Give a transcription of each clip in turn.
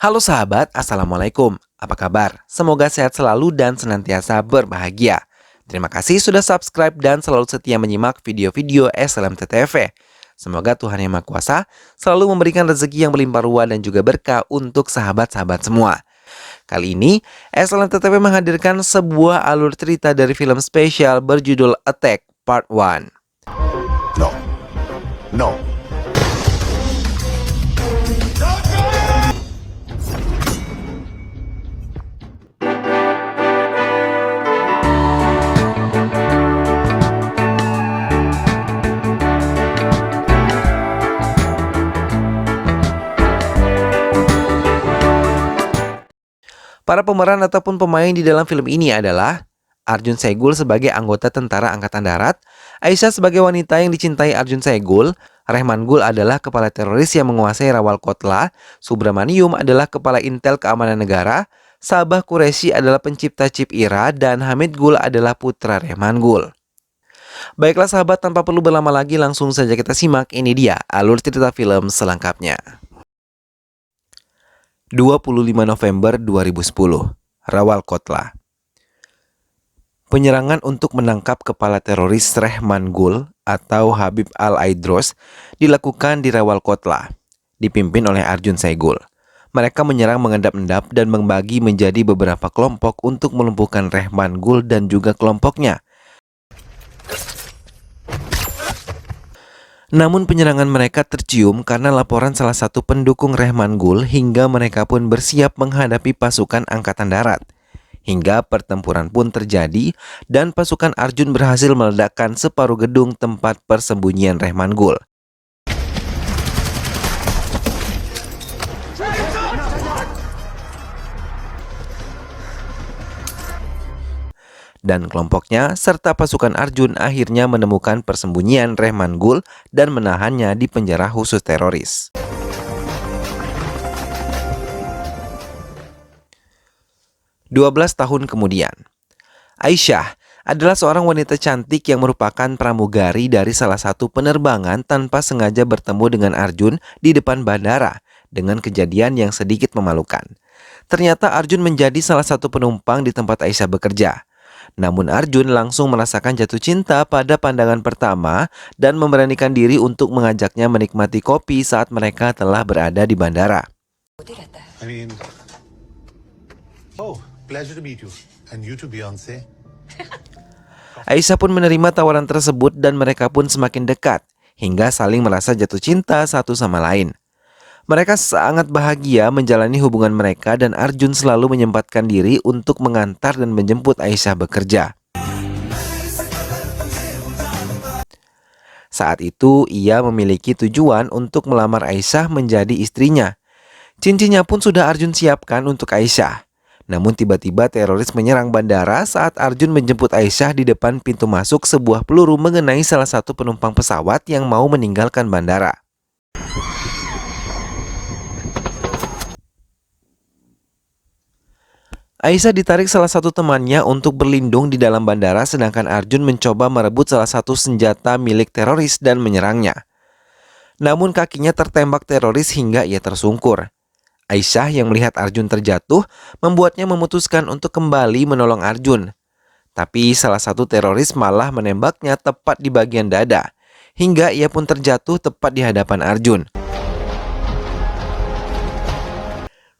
Halo sahabat, Assalamualaikum. Apa kabar? Semoga sehat selalu dan senantiasa berbahagia. Terima kasih sudah subscribe dan selalu setia menyimak video-video SLMT TV. Semoga Tuhan Yang Maha Kuasa selalu memberikan rezeki yang berlimpah ruah dan juga berkah untuk sahabat-sahabat semua. Kali ini, SLMT TV menghadirkan sebuah alur cerita dari film spesial berjudul Attack Part 1. No. No. Para pemeran ataupun pemain di dalam film ini adalah Arjun Saegul sebagai anggota Tentara Angkatan Darat, Aisyah sebagai wanita yang dicintai Arjun Saegul, Rehman Gul adalah kepala teroris yang menguasai Rawalkotla, Subramanium adalah kepala Intel Keamanan Negara, Sabah Qureshi adalah pencipta chip IRA, dan Hamid Gul adalah putra Rehman Gul. Baiklah sahabat, tanpa perlu berlama lagi langsung saja kita simak, ini dia alur cerita film selengkapnya. 25 November 2010, Rawalkotla. Penyerangan untuk menangkap kepala teroris Rehman Gul atau Habib Al-Aidros dilakukan di Rawalkotla, dipimpin oleh Arjun Saegul. Mereka menyerang mengendap-endap dan membagi menjadi beberapa kelompok untuk melumpuhkan Rehman Gul dan juga kelompoknya. Namun penyerangan mereka tercium karena laporan salah satu pendukung Rehman Gul hingga mereka pun bersiap menghadapi pasukan Angkatan Darat. Hingga pertempuran pun terjadi dan pasukan Arjun berhasil meledakkan separuh gedung tempat persembunyian Rehman Gul. Dan kelompoknya serta pasukan Arjun akhirnya menemukan persembunyian Rehman Gul dan menahannya di penjara khusus teroris. "12 tahun kemudian, Aisyah adalah seorang wanita cantik yang merupakan pramugari dari salah satu penerbangan tanpa sengaja bertemu dengan Arjun di depan bandara dengan kejadian yang sedikit memalukan. Ternyata Arjun menjadi salah satu penumpang di tempat Aisyah bekerja. Namun Arjun langsung merasakan jatuh cinta pada pandangan pertama dan memberanikan diri untuk mengajaknya menikmati kopi saat mereka telah berada di bandara. Pleasure to meet you. And you too, Beyonce. Aisyah pun menerima tawaran tersebut dan mereka pun semakin dekat hingga saling merasa jatuh cinta satu sama lain. Mereka sangat bahagia menjalani hubungan mereka dan Arjun selalu menyempatkan diri untuk mengantar dan menjemput Aisyah bekerja. Saat itu ia memiliki tujuan untuk melamar Aisyah menjadi istrinya. Cincinnya pun sudah Arjun siapkan untuk Aisyah. Namun tiba-tiba teroris menyerang bandara saat Arjun menjemput Aisyah di depan pintu masuk. Sebuah peluru mengenai salah satu penumpang pesawat yang mau meninggalkan bandara. Aisyah ditarik salah satu temannya untuk berlindung di dalam bandara, sedangkan Arjun mencoba merebut salah satu senjata milik teroris dan menyerangnya. Namun kakinya tertembak teroris hingga ia tersungkur. Aisyah yang melihat Arjun terjatuh membuatnya memutuskan untuk kembali menolong Arjun. Tapi salah satu teroris malah menembaknya tepat di bagian dada, hingga ia pun terjatuh tepat di hadapan Arjun.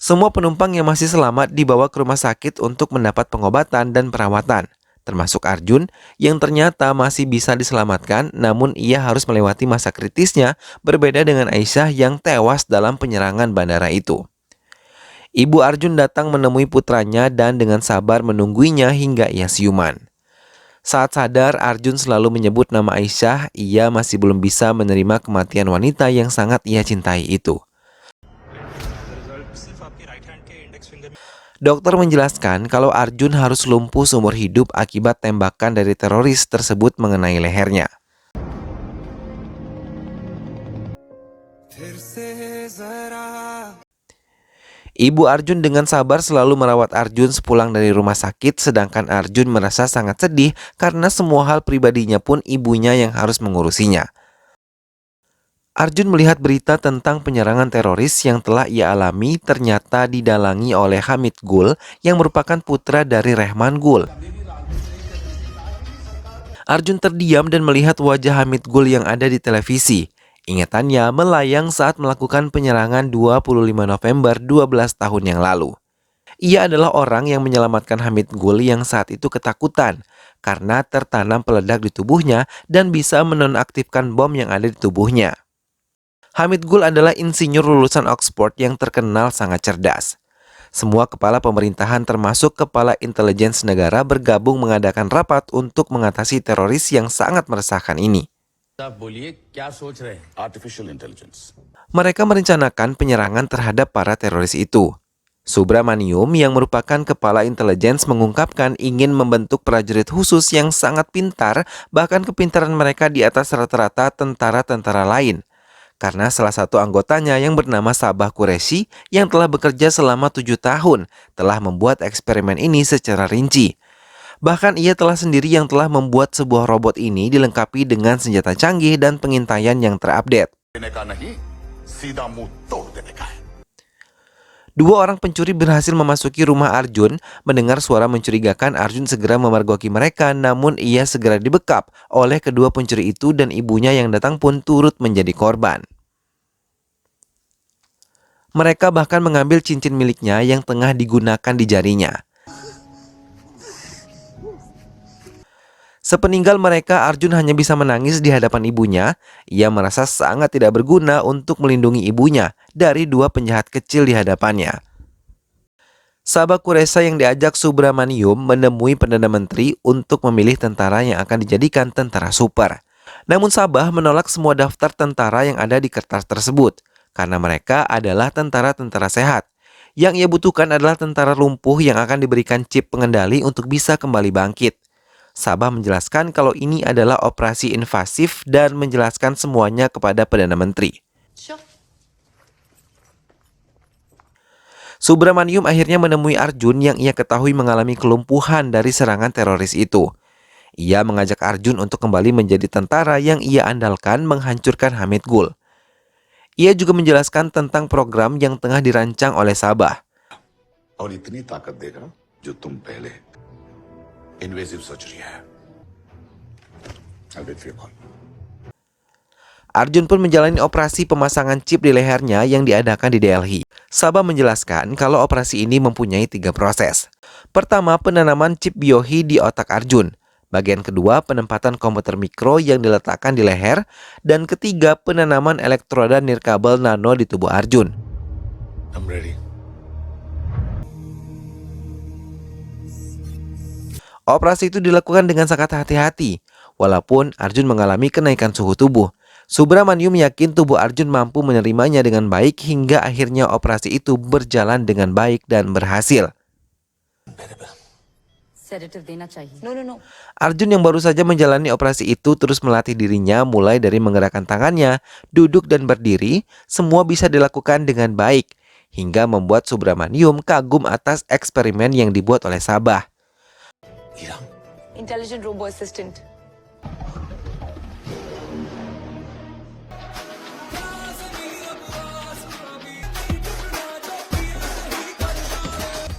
Semua penumpang yang masih selamat dibawa ke rumah sakit untuk mendapat pengobatan dan perawatan, termasuk Arjun yang ternyata masih bisa diselamatkan, namun ia harus melewati masa kritisnya, berbeda dengan Aisyah yang tewas dalam penyerangan bandara itu. Ibu Arjun datang menemui putranya dan dengan sabar menungguinya hingga ia siuman. Saat sadar, Arjun selalu menyebut nama Aisyah. Ia masih belum bisa menerima kematian wanita yang sangat ia cintai itu. Dokter menjelaskan kalau Arjun harus lumpuh seumur hidup akibat tembakan dari teroris tersebut mengenai lehernya. Ibu Arjun dengan sabar selalu merawat Arjun sepulang dari rumah sakit, sedangkan Arjun merasa sangat sedih karena semua hal pribadinya pun ibunya yang harus mengurusinya. Arjun melihat berita tentang penyerangan teroris yang telah ia alami ternyata didalangi oleh Hamid Gul yang merupakan putra dari Rehman Gul. Arjun terdiam dan melihat wajah Hamid Gul yang ada di televisi. Ingatannya melayang saat melakukan penyerangan 25 November 12 tahun yang lalu. Ia adalah orang yang menyelamatkan Hamid Gul yang saat itu ketakutan karena tertanam peledak di tubuhnya dan bisa menonaktifkan bom yang ada di tubuhnya. Hamid Gul adalah insinyur lulusan Oxford yang terkenal sangat cerdas. Semua kepala pemerintahan termasuk kepala intelijen negara bergabung mengadakan rapat untuk mengatasi teroris yang sangat meresahkan ini. Artificial intelligence. Mereka merencanakan penyerangan terhadap para teroris itu. Subramanium yang merupakan kepala intelijen mengungkapkan ingin membentuk prajurit khusus yang sangat pintar, bahkan kepintaran mereka di atas rata-rata tentara-tentara lain. Karena salah satu anggotanya yang bernama Sabah Qureshi yang telah bekerja selama 7 tahun telah membuat eksperimen ini secara rinci. Bahkan ia telah sendiri yang telah membuat sebuah robot ini dilengkapi dengan senjata canggih dan pengintaian yang terupdate. देने का नहीं, सीधा मुंह तोड़ देने का है. Dua orang pencuri berhasil memasuki rumah Arjun. Mendengar suara mencurigakan, Arjun segera memergoki mereka, namun ia segera dibekap oleh kedua pencuri itu dan ibunya yang datang pun turut menjadi korban. Mereka bahkan mengambil cincin miliknya yang tengah digunakan di jarinya. Sepeninggal mereka, Arjun hanya bisa menangis di hadapan ibunya. Ia merasa sangat tidak berguna untuk melindungi ibunya dari dua penjahat kecil di hadapannya. Sabah Quresa yang diajak Subramanium menemui Perdana Menteri untuk memilih tentara yang akan dijadikan tentara super. Namun Sabah menolak semua daftar tentara yang ada di kertas tersebut, karena mereka adalah tentara-tentara sehat. Yang ia butuhkan adalah tentara lumpuh yang akan diberikan chip pengendali untuk bisa kembali bangkit. Sabah menjelaskan kalau ini adalah operasi invasif dan menjelaskan semuanya kepada Perdana Menteri. Subramanium akhirnya menemui Arjun yang ia ketahui mengalami kelumpuhan dari serangan teroris itu. Ia mengajak Arjun untuk kembali menjadi tentara yang ia andalkan menghancurkan Hamid Gul. Ia juga menjelaskan tentang program yang tengah dirancang oleh Sabah. और इतनी ताकत देगा जो तुम पहले invasive surgery है. I'll wait for your call. Arjun pun menjalani operasi pemasangan chip di lehernya yang diadakan di Delhi. Sabah menjelaskan kalau operasi ini mempunyai 3 proses. Pertama, penanaman chip biohi di otak Arjun. Bagian kedua, penempatan komputer mikro yang diletakkan di leher. Dan ketiga, penanaman elektroda nirkabel nano di tubuh Arjun. I'm ready. Operasi itu dilakukan dengan sangat hati-hati. Walaupun Arjun mengalami kenaikan suhu tubuh, Subramanium yakin tubuh Arjun mampu menerimanya dengan baik hingga akhirnya operasi itu berjalan dengan baik dan berhasil. Arjun yang baru saja menjalani operasi itu terus melatih dirinya mulai dari menggerakkan tangannya, duduk dan berdiri, semua bisa dilakukan dengan baik, hingga membuat Subramanium kagum atas eksperimen yang dibuat oleh Sabah. Intelligent robo assistant.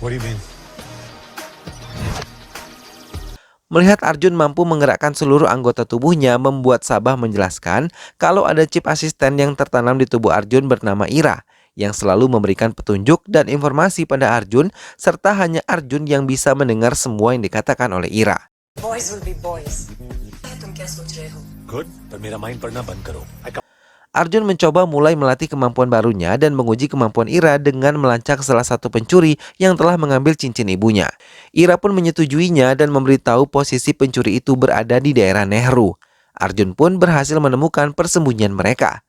What do you mean? Melihat Arjun mampu menggerakkan seluruh anggota tubuhnya, membuat Sabah menjelaskan kalau ada chip asisten yang tertanam di tubuh Arjun bernama Ira, yang selalu memberikan petunjuk dan informasi pada Arjun, serta hanya Arjun yang bisa mendengar semua yang dikatakan oleh Ira. Boys will be boys. तुम क्या सोच रहे हो? Good, पर मेरा माइंड पढ़ना बंद करो. Arjun mencoba mulai melatih kemampuan barunya dan menguji kemampuan Ira dengan melancak salah satu pencuri yang telah mengambil cincin ibunya. Ira pun menyetujuinya dan memberitahu posisi pencuri itu berada di daerah Nehru. Arjun pun berhasil menemukan persembunyian mereka.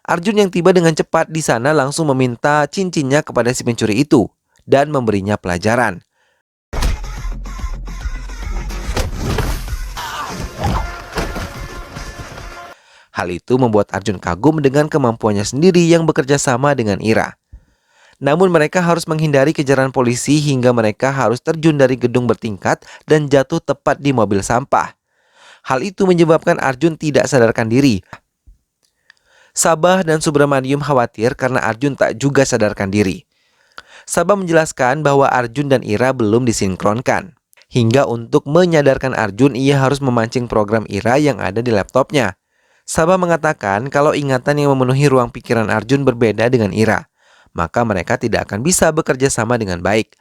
Arjun yang tiba dengan cepat di sana langsung meminta cincinnya kepada si pencuri itu dan memberinya pelajaran. Hal itu membuat Arjun kagum dengan kemampuannya sendiri yang bekerja sama dengan Ira. Namun mereka harus menghindari kejaran polisi hingga mereka harus terjun dari gedung bertingkat dan jatuh tepat di mobil sampah. Hal itu menyebabkan Arjun tidak sadarkan diri. Sabah dan Subramanium khawatir karena Arjun tak juga sadarkan diri. Sabah menjelaskan bahwa Arjun dan Ira belum disinkronkan. Hingga untuk menyadarkan Arjun, ia harus memancing program Ira yang ada di laptopnya. Sabah mengatakan kalau ingatan yang memenuhi ruang pikiran Arjun berbeda dengan Ira, maka mereka tidak akan bisa bekerja sama dengan baik.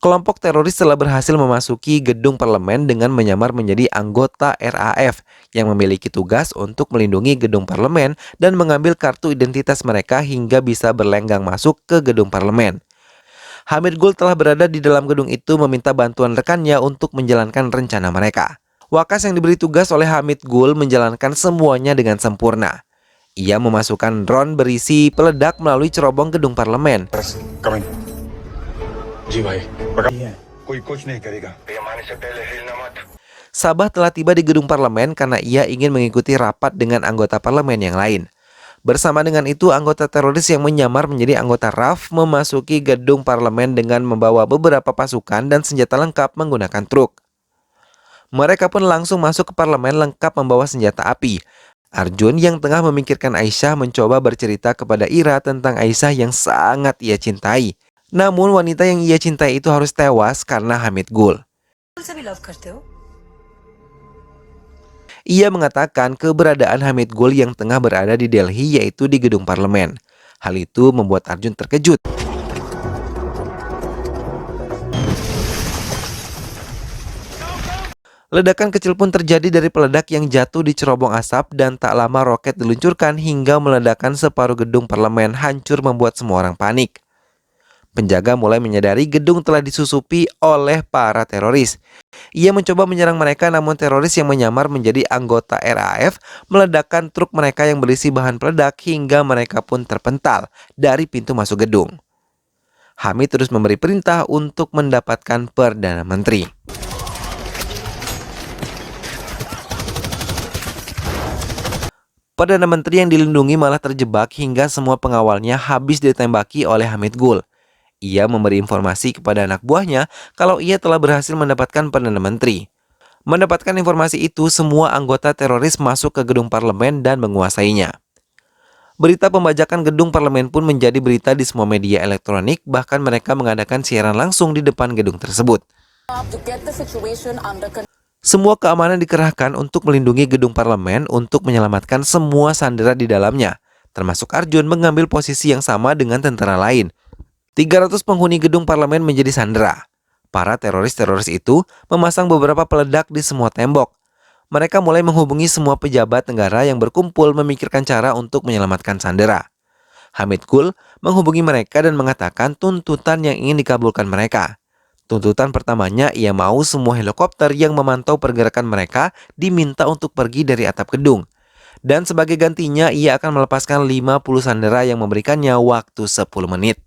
Kelompok teroris telah berhasil memasuki gedung parlemen dengan menyamar menjadi anggota RAF yang memiliki tugas untuk melindungi gedung parlemen dan mengambil kartu identitas mereka hingga bisa berlenggang masuk ke gedung parlemen. Hamid Gul telah berada di dalam gedung itu meminta bantuan rekannya untuk menjalankan rencana mereka. Wakas yang diberi tugas oleh Hamid Gul menjalankan semuanya dengan sempurna. Ia memasukkan drone berisi peledak melalui cerobong gedung parlemen. Come in. जी भाई कोई कुछ नहीं करेगा. Sabah telah tiba di gedung parlemen karena ia ingin mengikuti rapat dengan anggota parlemen yang lain. Bersama dengan itu, anggota teroris yang menyamar menjadi anggota RAF memasuki gedung parlemen dengan membawa beberapa pasukan dan senjata lengkap menggunakan truk. Mereka pun langsung masuk ke parlemen lengkap membawa senjata api. Arjun yang tengah memikirkan Aisyah mencoba bercerita kepada Ira tentang Aisyah yang sangat ia cintai. Namun wanita yang ia cintai itu harus tewas karena Hamid Gul. से भी लव करते हो? Ia mengatakan keberadaan Hamid Gul yang tengah berada di Delhi yaitu di gedung parlemen. Hal itu membuat Arjun terkejut. Ledakan kecil pun terjadi dari peledak yang jatuh di cerobong asap dan tak lama roket diluncurkan hingga meledakkan separuh gedung parlemen hancur membuat semua orang panik. Penjaga mulai menyadari gedung telah disusupi oleh para teroris. Ia mencoba menyerang mereka namun teroris yang menyamar menjadi anggota RAF meledakkan truk mereka yang berisi bahan peledak hingga mereka pun terpental dari pintu masuk gedung. Hamid terus memberi perintah untuk mendapatkan Perdana Menteri. Perdana Menteri yang dilindungi malah terjebak hingga semua pengawalnya habis ditembaki oleh Hamid Gul. Ia memberi informasi kepada anak buahnya kalau ia telah berhasil mendapatkan Perdana Menteri. Mendapatkan informasi itu, semua anggota teroris masuk ke gedung parlemen dan menguasainya. Berita pembajakan gedung parlemen pun menjadi berita di semua media elektronik, bahkan mereka mengadakan siaran langsung di depan gedung tersebut. Semua keamanan dikerahkan untuk melindungi gedung parlemen untuk menyelamatkan semua sandera di dalamnya, termasuk Arjun mengambil posisi yang sama dengan tentara lain. 300 penghuni gedung parlemen menjadi sandera. Para teroris-teroris itu memasang beberapa peledak di semua tembok. Mereka mulai menghubungi semua pejabat negara yang berkumpul memikirkan cara untuk menyelamatkan sandera. Hamid Gul menghubungi mereka dan mengatakan tuntutan yang ingin dikabulkan mereka. Tuntutan pertamanya, ia mau semua helikopter yang memantau pergerakan mereka diminta untuk pergi dari atap gedung. Dan sebagai gantinya, ia akan melepaskan 50 sandera yang memberikannya waktu 10 menit.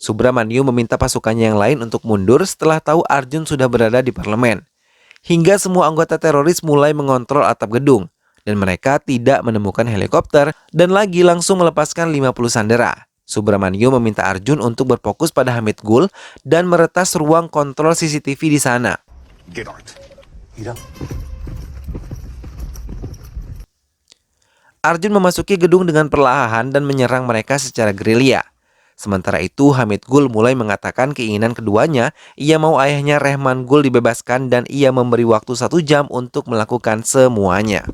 Subramanium meminta pasukannya yang lain untuk mundur setelah tahu Arjun sudah berada di parlemen. Hingga semua anggota teroris mulai mengontrol atap gedung, dan mereka tidak menemukan helikopter dan lagi langsung melepaskan 50 sandera. Subramanium meminta Arjun untuk berfokus pada Hamid Gul dan meretas ruang kontrol CCTV di sana. Get on it. Arjun memasuki gedung dengan perlahan dan menyerang mereka secara gerilya. Sementara itu, Hamid Gul mulai mengatakan keinginan keduanya, ia mau ayahnya Rehman Gul dibebaskan dan ia memberi waktu 1 jam untuk melakukan semuanya.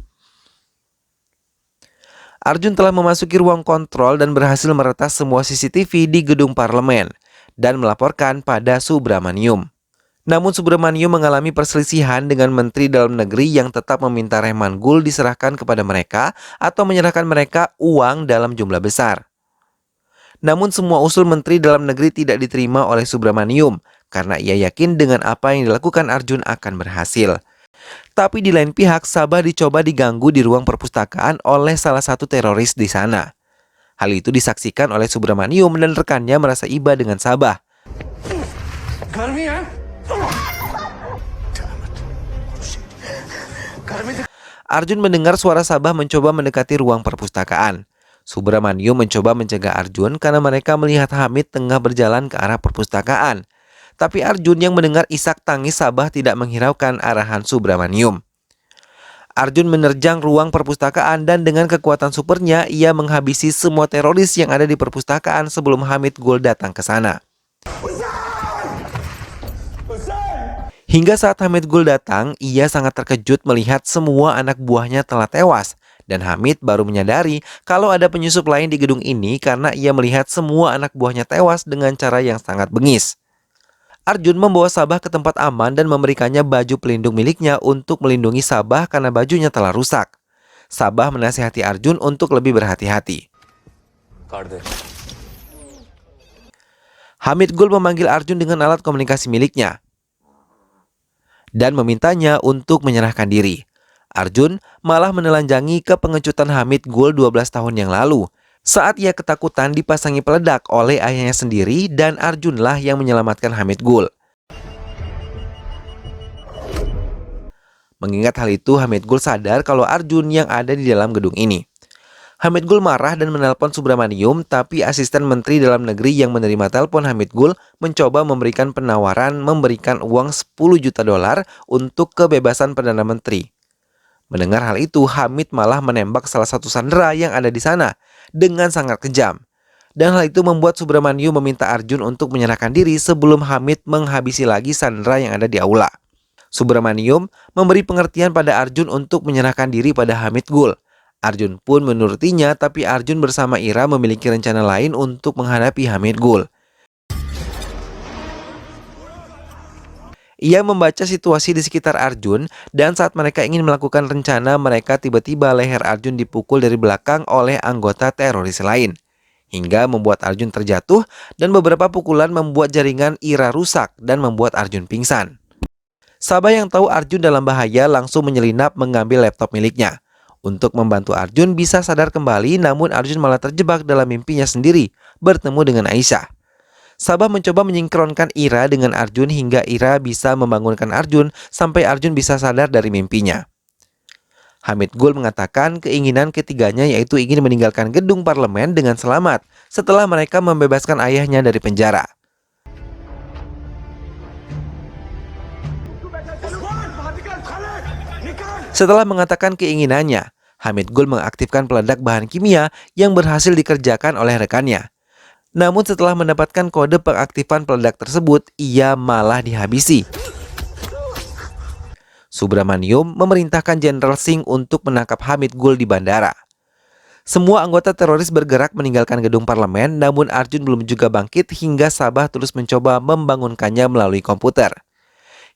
Arjun telah memasuki ruang kontrol dan berhasil meretas semua CCTV di gedung parlemen dan melaporkan pada Subramanium. Namun Subramanium mengalami perselisihan dengan Menteri Dalam Negeri yang tetap meminta Rehman Gul diserahkan kepada mereka atau menyerahkan mereka uang dalam jumlah besar. Namun semua usul Menteri Dalam Negeri tidak diterima oleh Subramanium karena ia yakin dengan apa yang dilakukan Arjun akan berhasil. Tapi di lain pihak, Sabah dicoba diganggu di ruang perpustakaan oleh salah satu teroris di sana. Hal itu disaksikan oleh Subramanium dan rekannya merasa iba dengan Sabah. Arjun mendengar suara Sabah mencoba mendekati ruang perpustakaan. Subramanium mencoba mencegah Arjun karena mereka melihat Hamid tengah berjalan ke arah perpustakaan. Tapi Arjun yang mendengar isak tangis Sabah tidak menghiraukan arahan Subramanium. Arjun menerjang ruang perpustakaan dan dengan kekuatan supernya ia menghabisi semua teroris yang ada di perpustakaan sebelum Hamid Gul datang ke sana. Hingga saat Hamid Gul datang, ia sangat terkejut melihat semua anak buahnya telah tewas. Dan Hamid baru menyadari kalau ada penyusup lain di gedung ini karena ia melihat semua anak buahnya tewas dengan cara yang sangat bengis. Arjun membawa Sabah ke tempat aman dan memberikannya baju pelindung miliknya untuk melindungi Sabah karena bajunya telah rusak. Sabah menasihati Arjun untuk lebih berhati-hati. Hamid Gul memanggil Arjun dengan alat komunikasi miliknya dan memintanya untuk menyerahkan diri. Arjun malah menelanjangi ke pengecutan Hamid Gul 12 tahun yang lalu saat ia ketakutan dipasangi peledak oleh ayahnya sendiri dan Arjunlah yang menyelamatkan Hamid Gul. Mengingat hal itu, Hamid Gul sadar kalau Arjun yang ada di dalam gedung ini. Hamid Gul marah dan menelpon Subramanium, tapi asisten Menteri Dalam Negeri yang menerima telepon Hamid Gul mencoba memberikan penawaran memberikan uang $10 juta untuk kebebasan Perdana Menteri. Mendengar hal itu, Hamid malah menembak salah satu sandera yang ada di sana dengan sangat kejam. Dan hal itu membuat Subramanium meminta Arjun untuk menyerahkan diri sebelum Hamid menghabisi lagi sandera yang ada di aula. Subramanium memberi pengertian pada Arjun untuk menyerahkan diri pada Hamid Gul. Arjun pun menurutinya, tapi Arjun bersama Ira memiliki rencana lain untuk menghadapi Hamid Gul. Ia membaca situasi di sekitar Arjun dan saat mereka ingin melakukan rencana, mereka tiba-tiba leher Arjun dipukul dari belakang oleh anggota teroris lain. Hingga membuat Arjun terjatuh dan beberapa pukulan membuat jaringan Ira rusak dan membuat Arjun pingsan. Sabah yang tahu Arjun dalam bahaya langsung menyelinap mengambil laptop miliknya. Untuk membantu Arjun bisa sadar kembali, namun Arjun malah terjebak dalam mimpinya sendiri bertemu dengan Aisyah. Sabah mencoba menyingkronkan Ira dengan Arjun hingga Ira bisa membangunkan Arjun sampai Arjun bisa sadar dari mimpinya. Hamid Gul mengatakan keinginan ketiganya yaitu ingin meninggalkan gedung parlemen dengan selamat setelah mereka membebaskan ayahnya dari penjara. Setelah mengatakan keinginannya, Hamid Gul mengaktifkan peledak bahan kimia yang berhasil dikerjakan oleh rekannya. Namun setelah mendapatkan kode pengaktifan peledak tersebut, ia malah dihabisi. Subramanium memerintahkan Jenderal Singh untuk menangkap Hamid Gul di bandara. Semua anggota teroris bergerak meninggalkan gedung parlemen, namun Arjun belum juga bangkit hingga Sabah terus mencoba membangunkannya melalui komputer.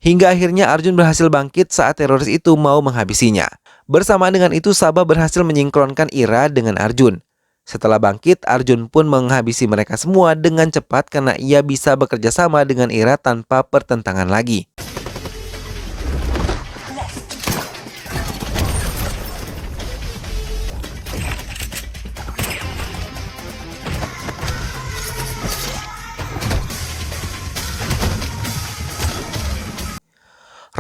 Hingga akhirnya Arjun berhasil bangkit saat teroris itu mau menghabisinya. Bersamaan dengan itu, Sabah berhasil menyingkronkan Ira dengan Arjun. Setelah bangkit, Arjun pun menghabisi mereka semua dengan cepat karena ia bisa bekerja sama dengan Ira tanpa pertentangan lagi.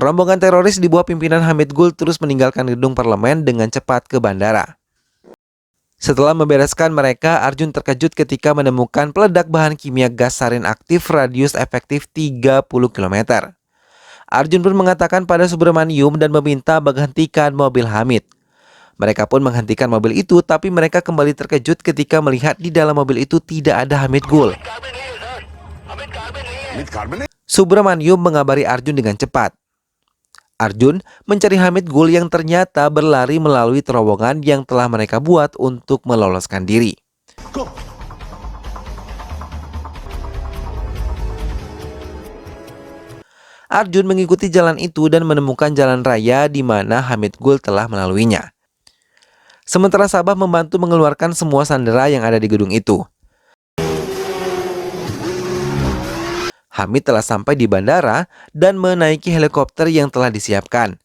Rombongan teroris di bawah pimpinan Hamid Gul terus meninggalkan gedung parlemen dengan cepat ke bandara. Setelah membereskan mereka, Arjun terkejut ketika menemukan peledak bahan kimia gas sarin aktif radius efektif 30 km. Arjun pun mengatakan pada Subramanium dan meminta menghentikan mobil Hamid. Mereka pun menghentikan mobil itu, tapi mereka kembali terkejut ketika melihat di dalam mobil itu tidak ada Hamid Gul. Subramanium mengabari Arjun dengan cepat. Arjun mencari Hamid Gul yang ternyata berlari melalui terowongan yang telah mereka buat untuk meloloskan diri. Arjun mengikuti jalan itu dan menemukan jalan raya di mana Hamid Gul telah melaluinya. Sementara Sabah membantu mengeluarkan semua sandera yang ada di gedung itu. Hamid telah sampai di bandara dan menaiki helikopter yang telah disiapkan.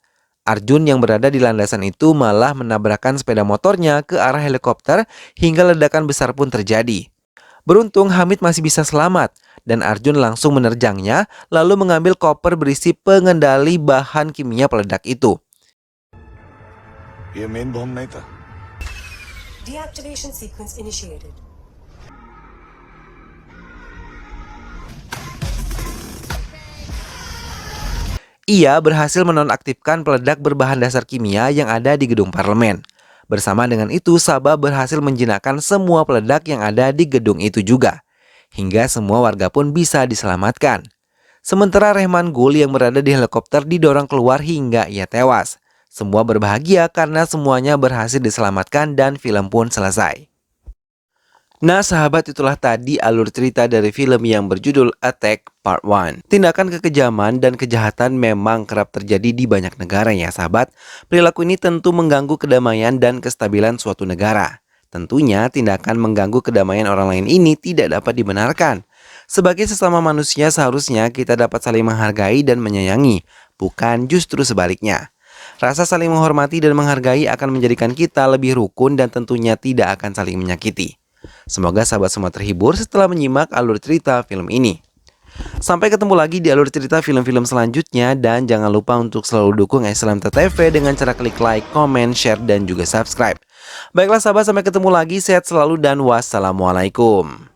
Arjun yang berada di landasan itu malah menabrakkan sepeda motornya ke arah helikopter hingga ledakan besar pun terjadi. Beruntung Hamid masih bisa selamat dan Arjun langsung menerjangnya lalu mengambil koper berisi pengendali bahan kimia peledak itu. ये main bomb नहीं था। Deactivation sequence initiated. Ia berhasil menonaktifkan peledak berbahan dasar kimia yang ada di gedung parlemen. Bersama dengan itu, Sabah berhasil menjinakkan semua peledak yang ada di gedung itu juga. Hingga semua warga pun bisa diselamatkan. Sementara Rehman Gul yang berada di helikopter didorong keluar hingga ia tewas. Semua berbahagia karena semuanya berhasil diselamatkan dan film pun selesai. Nah sahabat, itulah tadi alur cerita dari film yang berjudul Attack Part 1. Tindakan kekejaman dan kejahatan memang kerap terjadi di banyak negara ya sahabat. Perilaku ini tentu mengganggu kedamaian dan kestabilan suatu negara. Tentunya tindakan mengganggu kedamaian orang lain ini tidak dapat dibenarkan. Sebagai sesama manusia seharusnya kita dapat saling menghargai dan menyayangi, bukan justru sebaliknya. Rasa saling menghormati dan menghargai akan menjadikan kita lebih rukun dan tentunya tidak akan saling menyakiti. Semoga sahabat semua terhibur setelah menyimak alur cerita film ini. Sampai ketemu lagi di alur cerita film-film selanjutnya dan jangan lupa untuk selalu dukung SLMT.TV dengan cara klik like, comment, share, dan juga subscribe. Baiklah sahabat, sampai ketemu lagi, sehat selalu dan wassalamualaikum.